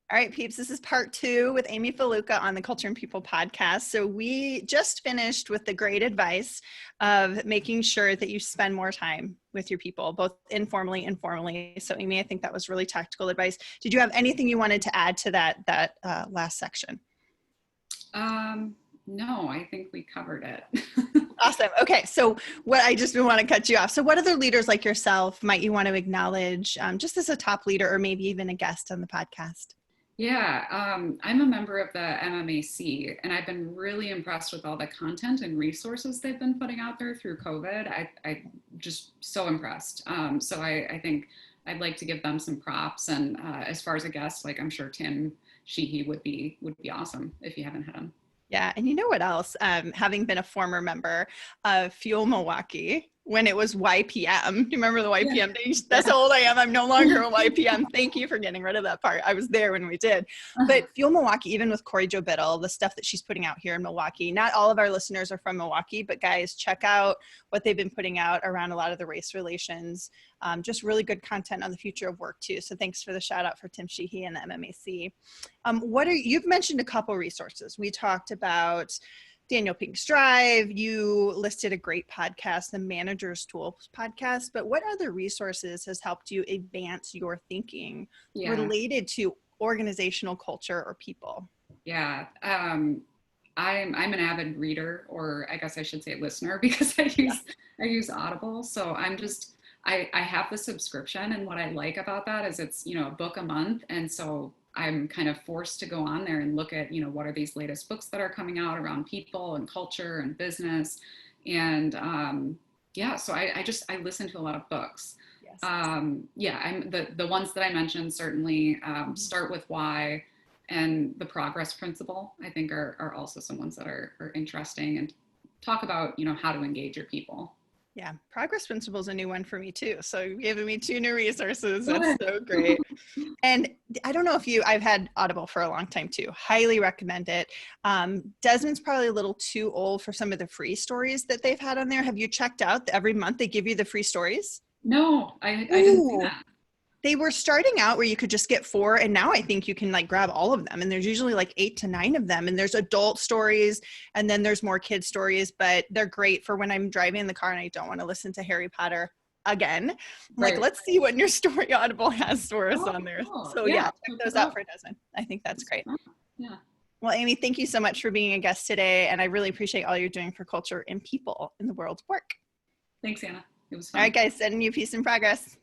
All right, peeps, this is part 2 with Amy Fallucca on the Culture and People podcast. So we just finished with the great advice of making sure that you spend more time with your people, both informally and formally. So Amy, I think that was really tactical advice. Did you have anything you wanted to add to that last section? No, I think we covered it. Awesome. Okay. So what I just want to cut you off. So what other leaders like yourself might you want to acknowledge just as a top leader or maybe even a guest on the podcast? Yeah, I'm a member of the MMAC, and I've been really impressed with all the content and resources they've been putting out there through COVID. I just so impressed. So I think I'd like to give them some props. And as far as a guest, like I'm sure Tim Sheehy would be awesome if you haven't had him. Yeah. And you know what else? Having been a former member of Fuel Milwaukee, when it was YPM. Do you remember the YPM days? That's how old I am. I'm no longer a YPM. Thank you for getting rid of that part. I was there when we did. But Fuel Milwaukee, even with Corey Jo Biddle, the stuff that she's putting out here in Milwaukee, not all of our listeners are from Milwaukee, but guys, check out what they've been putting out around a lot of the race relations. Just really good content on the future of work too. So thanks for the shout out for Tim Sheehy and the MMAC. You've mentioned a couple resources. We talked about Daniel Pink's Drive. You listed a great podcast, the Manager's Tools podcast, but what other resources has helped you advance your thinking related to organizational culture or people? Yeah. I'm an avid reader, or I guess I should say listener, because I use Audible. So I have the subscription, and what I like about that is it's, a book a month. And so I'm kind of forced to go on there and look at, what are these latest books that are coming out around people and culture and business. And so I listen to a lot of books. Yes. I'm the ones that I mentioned, certainly Start With Why and The Progress Principle, I think are also some ones that are interesting and talk about, how to engage your people. Yeah, Progress Principle is a new one for me too. So you've given me 2 new resources. That's so great. And I don't know if I've had Audible for a long time too. Highly recommend it. Desmond's probably a little too old for some of the free stories that they've had on there. Have you checked out every month they give you the free stories? No, I didn't see that. They were starting out where you could just get 4, and now I think you can grab all of them, and there's usually 8 to 9 of them, and there's adult stories and then there's more kid stories, but they're great for when I'm driving in the car and I don't want to listen to Harry Potter again. Right. Let's see what New Story Audible has for us on there. Cool. So check those out for Desmond. I think that's great. Yeah. Well, Amy, thank you so much for being a guest today, and I really appreciate all you're doing for culture and people in the world's work. Thanks, Anna. It was fun. All right, guys, sending you peace and progress.